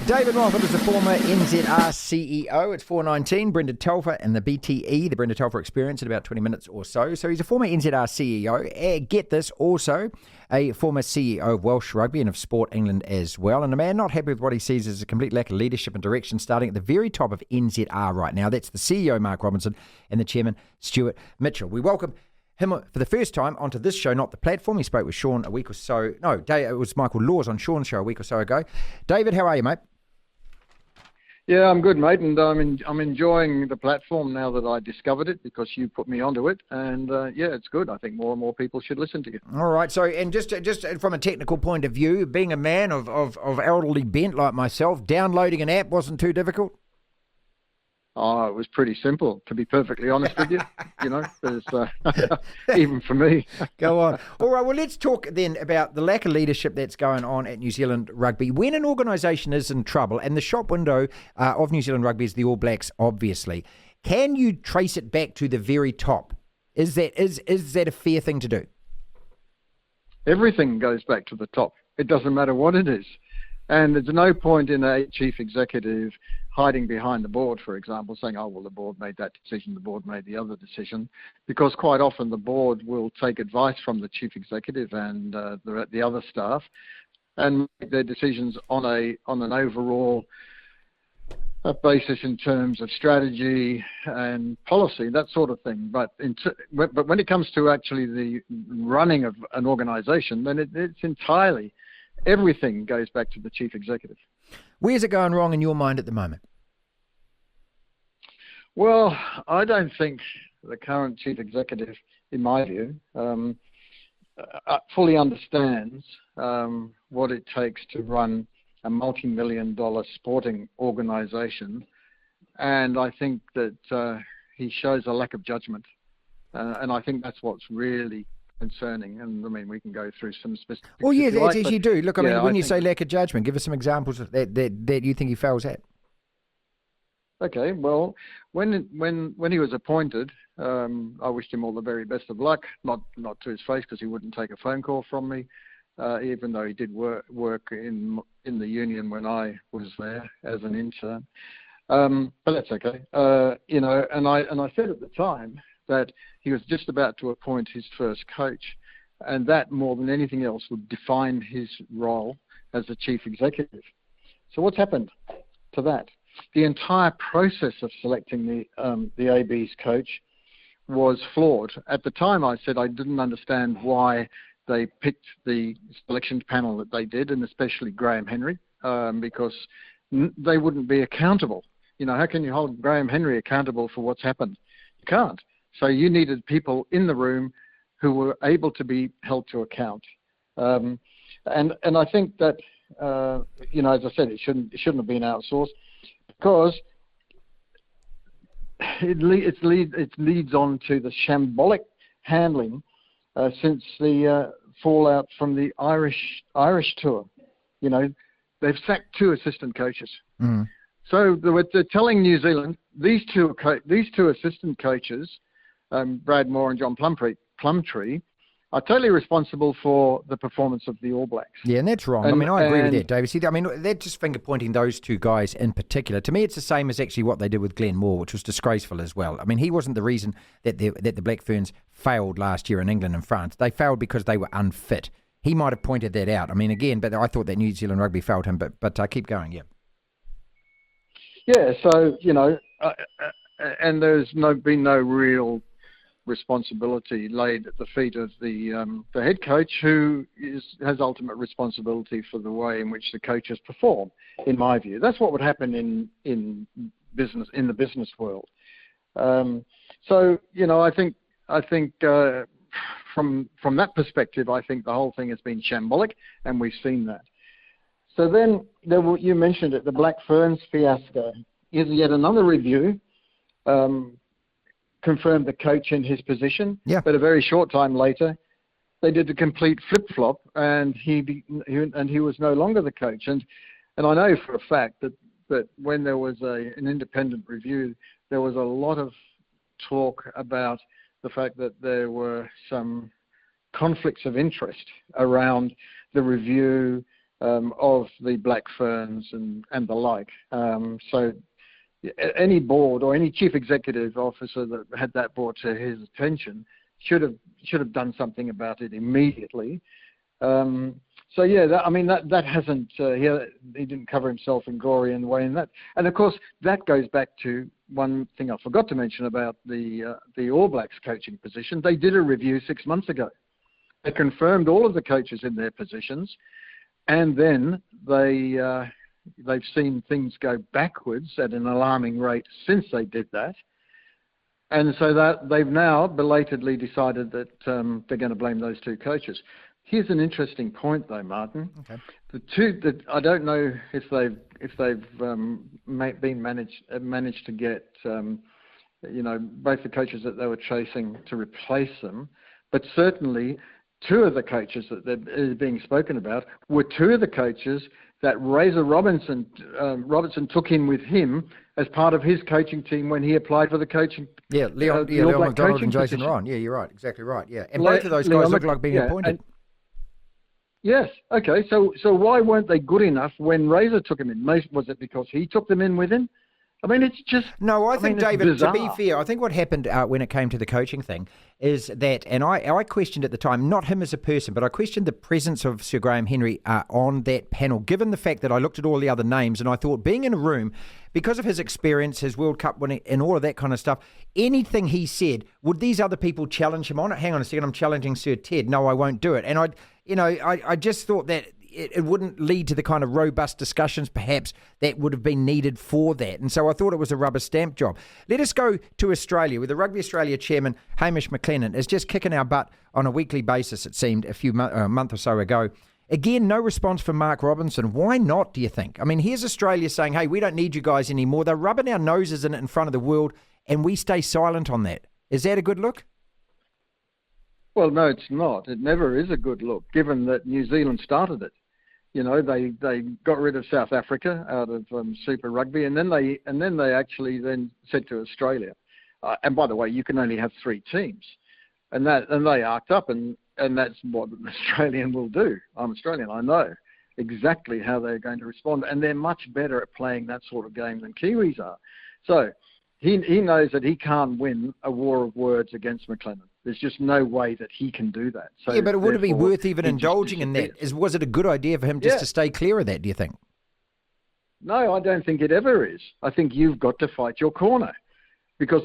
David Moffett is a former NZR CEO. It's 4:19. Brendan Telfer and the BTE, the Brendan Telfer Experience, in about 20 minutes or so. So he's a former NZR CEO. Get this, also a former CEO of Welsh Rugby and of Sport England as well. And a man not happy with what he sees as a complete lack of leadership and direction starting at the very top of NZR right now. That's the CEO, Mark Robinson, and the chairman, Stuart Mitchell. We welcome him for the first time onto this show, not the platform. He spoke with Sean a week or so. No, it was Michael Laws on Sean's show a week or so ago. David, how are you, mate? Yeah, I'm good, mate, and I'm enjoying the platform now that I discovered it because you put me onto it, and yeah, it's good. I think more and more people should listen to you. All right, so and just from a technical point of view, being a man of elderly bent like myself, downloading an app wasn't too difficult? Oh, it was pretty simple, to be perfectly honest with you. You know, even for me. Go on. All right, well, let's talk then about the lack of leadership that's going on at New Zealand Rugby. When an organisation is in trouble, and the shop window of New Zealand Rugby is the All Blacks, obviously, can you trace it back to the very top? Is that a fair thing to do? Everything goes back to the top. It doesn't matter what it is. And there's no point in a chief executive hiding behind the board, for example, saying, oh, well, the board made that decision, the board made the other decision, because quite often the board will take advice from the chief executive and the other staff and make their decisions on an overall basis in terms of strategy and policy, that sort of thing. But when it comes to actually the running of an organisation, then it's entirely, everything goes back to the chief executive. Where's it going wrong in your mind at the moment? Well, I don't think the current chief executive, in my view, fully understands what it takes to run a multi-million-dollar sporting organisation, and I think that he shows a lack of judgment, and I think that's what's really concerning. And I mean, we can go through some specifics. Well, yeah, as you do. Look, I mean, when you say lack of judgment, give us some examples of that you think he fails at. Okay, well, when he was appointed, I wished him all the very best of luck. Not to his face, because he wouldn't take a phone call from me, even though he did work in the union when I was there as an intern. But that's okay. You know, and I said at the time that he was just about to appoint his first coach, and that more than anything else would define his role as the chief executive. So what's happened to that? The entire process of selecting the AB's coach was flawed. At the time, I said I didn't understand why they picked the selection panel that they did, and especially Graham Henry, because they wouldn't be accountable. You know, how can you hold Graham Henry accountable for what's happened? You can't. So you needed people in the room who were able to be held to account. And I think that, you know, as I said, it shouldn't have been outsourced, because it leads on to the shambolic handling since the fallout from the Irish tour. You know, they've sacked 2 assistant coaches. Mm. So they're telling New Zealand, these two assistant coaches, Brad Moore and John Plumtree, are totally responsible for the performance of the All Blacks. Yeah, and that's wrong. I mean, I agree with that, David. See, I mean, they're just finger-pointing those 2 guys in particular. To me, it's the same as actually what they did with Glenn Moore, which was disgraceful as well. I mean, he wasn't the reason that the Black Ferns failed last year in England and France. They failed because they were unfit. He might have pointed that out. I mean, again, but I thought that New Zealand Rugby failed him, but keep going, yeah. Yeah, so, you know, and there's been no real responsibility laid at the feet of the head coach, who has ultimate responsibility for the way in which the coaches perform, in my view. That's what would happen in the business world. So, you know, I think from that perspective, I think the whole thing has been shambolic, and we've seen that. So then, you mentioned it, the Black Ferns fiasco is yet another review. Confirmed the coach in his position, yeah. But a very short time later, they did a complete flip-flop, and he was no longer the coach. And I know for a fact that when there was an independent review, there was a lot of talk about the fact that there were some conflicts of interest around the review, of the Black Ferns and the like. So any board or any chief executive officer that had that brought to his attention should have done something about it immediately. So yeah, that hasn't. He didn't cover himself in glory in the way in that. And of course, that goes back to one thing I forgot to mention about the All Blacks coaching position. They did a review 6 months ago. They confirmed all of the coaches in their positions, and then they've seen things go backwards at an alarming rate since they did that. And so that they've now belatedly decided that they're going to blame those two coaches. Here's an interesting point, though, Martin. Okay. The two that I don't know if they've managed to get both the coaches that they were chasing to replace them, but certainly two of the coaches that are being spoken about were two of the coaches that Razor Robertson took in with him as part of his coaching team when he applied for the coaching. Yeah, Leon McDonald and Jason Ryan. Yeah, you're right. Exactly right. Yeah, and both of those guys look like being appointed. Yes. Okay. So why weren't they good enough when Razor took him in? Was it because he took them in with him? I mean, it's just... No, I think, David, to be fair, I think what happened when it came to the coaching thing is that, and I questioned at the time, not him as a person, but I questioned the presence of Sir Graham Henry on that panel, given the fact that I looked at all the other names and I thought being in a room, because of his experience, his World Cup winning and all of that kind of stuff, anything he said, would these other people challenge him on it? Hang on a second, I'm challenging Sir Ted. No, I won't do it. And I just thought that it wouldn't lead to the kind of robust discussions perhaps that would have been needed for that. And so I thought it was a rubber stamp job. Let us go to Australia, where the Rugby Australia chairman, Hamish McLennan, is just kicking our butt on a weekly basis, it seemed, a month or so ago. Again, no response from Mark Robinson. Why not, do you think? I mean, here's Australia saying, hey, we don't need you guys anymore. They're rubbing our noses in it in front of the world, and we stay silent on that. Is that a good look? Well, no, it's not. It never is a good look, given that New Zealand started it. You know, they got rid of South Africa out of Super Rugby, and then they actually said to Australia, and by the way, you can only have 3 teams, and they arced up, and that's what an Australian will do. I'm Australian, I know exactly how they're going to respond, and they're much better at playing that sort of game than Kiwis are. So he knows that he can't win a war of words against McLennan. There's just no way that he can do that. So yeah, but would it be worth even indulging in that? Was it a good idea for him just to stay clear of that, do you think? No, I don't think it ever is. I think you've got to fight your corner. Because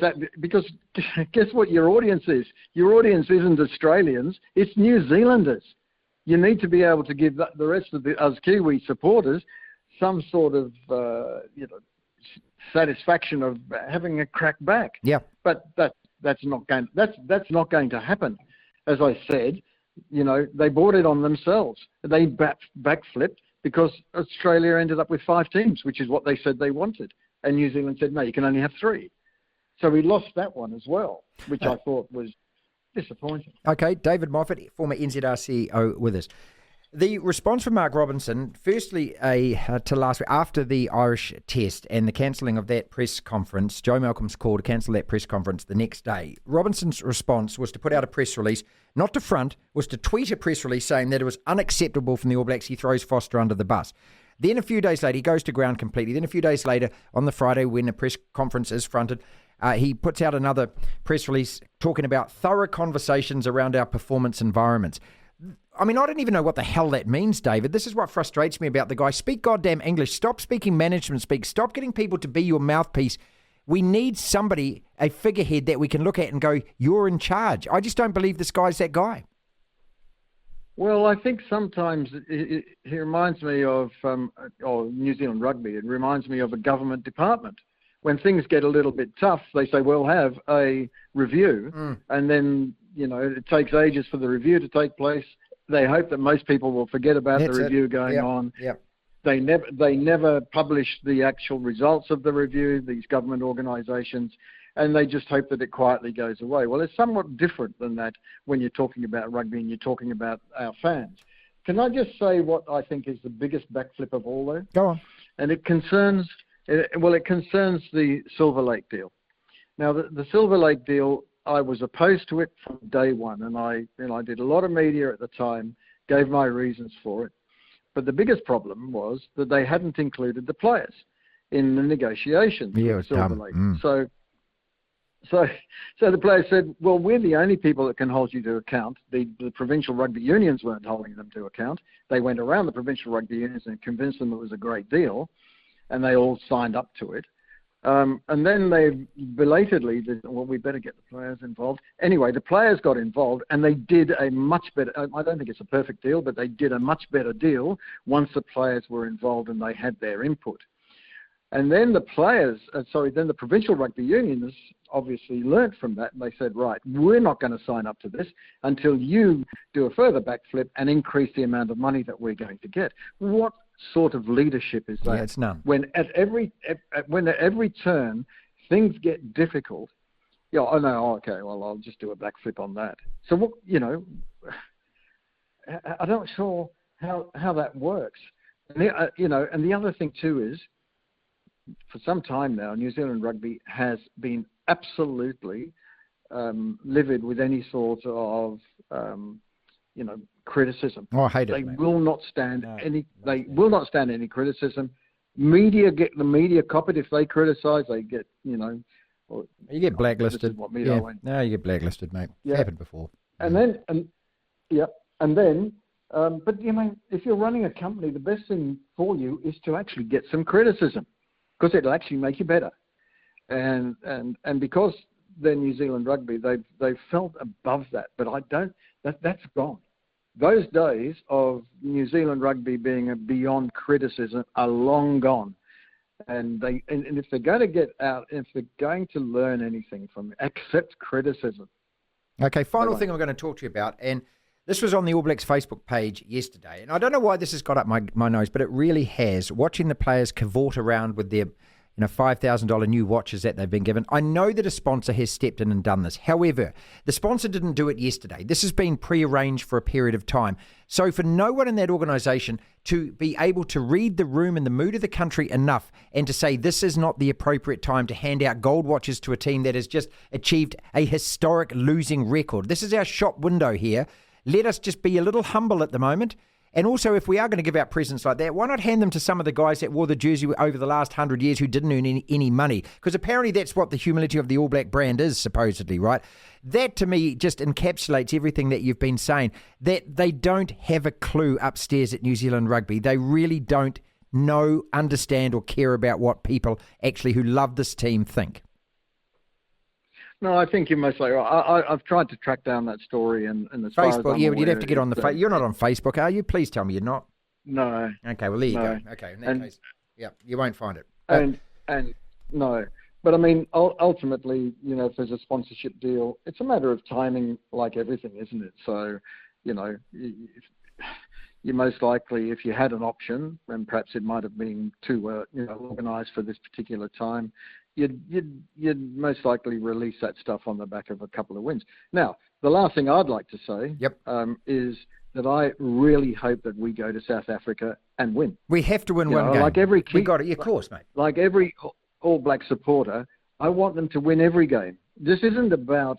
guess what your audience is? Your audience isn't Australians, it's New Zealanders. You need to be able to give the rest of us Kiwi supporters some sort of satisfaction of having a crack back. Yeah. But that's not going to happen. As I said, they brought it on themselves. They backflipped because Australia ended up with 5 teams, which is what they said they wanted. And New Zealand said, no, you can only have 3. So we lost that one as well, which I thought was disappointing. Okay, David Moffett, former NZR CEO, with us. The response from Mark Robinson, firstly, to last week, after the Irish test and the cancelling of that press conference, Joe Malcolm's call to cancel that press conference the next day. Robinson's response was to put out a press release, not to front, was to tweet a press release saying that it was unacceptable from the All Blacks. He throws Foster under the bus. Then a few days later, he goes to ground completely. Then a few days later, on the Friday when the press conference is fronted, he puts out another press release talking about thorough conversations around our performance environments. I mean, I don't even know what the hell that means, David. This is what frustrates me about the guy. Speak goddamn English. Stop speaking management speak. Stop getting people to be your mouthpiece. We need somebody, a figurehead that we can look at and go, you're in charge. I just don't believe this guy's that guy. Well, I think sometimes he reminds me of New Zealand Rugby. It reminds me of a government department. When things get a little bit tough, they say, we'll have a review, and then, it takes ages for the review to take place. They hope that most people will forget about the review going on. Yep. They never publish the actual results of the review, these government organisations, and they just hope that it quietly goes away. Well, it's somewhat different than that when you're talking about rugby and you're talking about our fans. Can I just say what I think is the biggest backflip of all, though? Go on. And it concerns the Silver Lake deal. Now, the Silver Lake deal, I was opposed to it from day one, and I did a lot of media at the time, gave my reasons for it. But the biggest problem was that they hadn't included the players in the negotiations. Yeah, it with was dumb. Silver Lake. So the players said, well, we're the only people that can hold you to account. The provincial rugby unions weren't holding them to account. They went around the provincial rugby unions and convinced them it was a great deal, and they all signed up to it. And then they belatedly did, well, we better get the players involved. Anyway, the players got involved, and they did a much better, I don't think it's a perfect deal, but they did a much better deal once the players were involved and they had their input. And then the provincial rugby unions obviously learnt from that, and they said, right, we're not going to sign up to this until you do a further backflip and increase the amount of money that we're going to get. What sort of leadership is that? Yeah, it's none. When at every turn things get difficult, okay, well, I'll just do a backflip on that. So what, I'm not sure how that works. And the other thing too is, for some time now, New Zealand Rugby has been absolutely livid with any sort of criticism. Oh, I hate it. They will not stand will not stand any criticism. Media cop it. If they criticise, they get you get blacklisted. You get blacklisted, mate. Yeah. It's happened before. But if you're running a company, the best thing for you is to actually get some criticism, because it'll actually make you better. And because they're New Zealand Rugby, they've felt above that. But that's gone. Those days of New Zealand Rugby being beyond criticism are long gone. And if they're going to get out, if they're going to learn anything from it, accept criticism. Okay, final thing I'm going to talk to you about, and this was on the All Blacks Facebook page yesterday, and I don't know why this has got up my nose, but it really has. Watching the players cavort around with their $5,000 new watches that they've been given. I know that a sponsor has stepped in and done this. However, the sponsor didn't do it yesterday. This has been prearranged for a period of time. So for no one in that organisation to be able to read the room and the mood of the country enough and to say this is not the appropriate time to hand out gold watches to a team that has just achieved a historic losing record. This is our shop window here. Let us just be a little humble at the moment. And also, if we are going to give out presents like that, why not hand them to some of the guys that wore the jersey over the last 100 years who didn't earn any money? Because apparently that's what the humility of the All Black brand is, supposedly, right? That, to me, just encapsulates everything that you've been saying, that they don't have a clue upstairs at New Zealand Rugby. They really don't know, understand, or care about what people actually who love this team think. No, I think you're most likely right. I've tried to track down that story, and as far as Facebook, I'm but aware, you'd have to get on the You're not on Facebook, are you? Please tell me you're not. No. Okay, well, there you go. Okay, in that case, you won't find it. And no. But, I mean, ultimately, if there's a sponsorship deal, it's a matter of timing, like everything, isn't it? So, you most likely, if you had an option, and perhaps it might have been too organised for this particular time, you'd most likely release that stuff on the back of a couple of wins. Now, the last thing I'd like to say is that I really hope that we go to South Africa and win. We have to win one game. Like every kid, we got it. Yeah, of course, mate. Like every All Black supporter, I want them to win every game. This isn't about,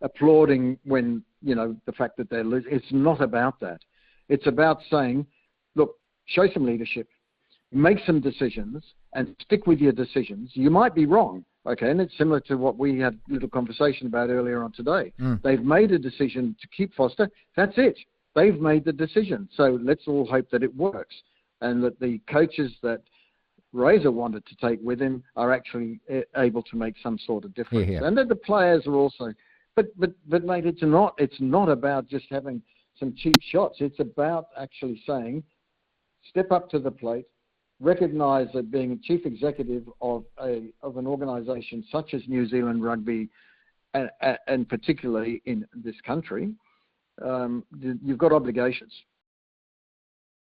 applauding when, the fact that they're losing. It's not about that. It's about saying, look, show some leadership, make some decisions, and stick with your decisions. You might be wrong, okay? And it's similar to what we had a little conversation about earlier on today. They've made a decision to keep Foster. That's it. They've made the decision. So let's all hope that it works and that the coaches that Razor wanted to take with him are actually able to make some sort of difference. Yeah. And that the players are also... But mate, it's not about just having some cheap shots. It's about actually saying, step up to the plate, recognise that being a chief executive of an organisation such as New Zealand Rugby, and particularly in this country, you've got obligations.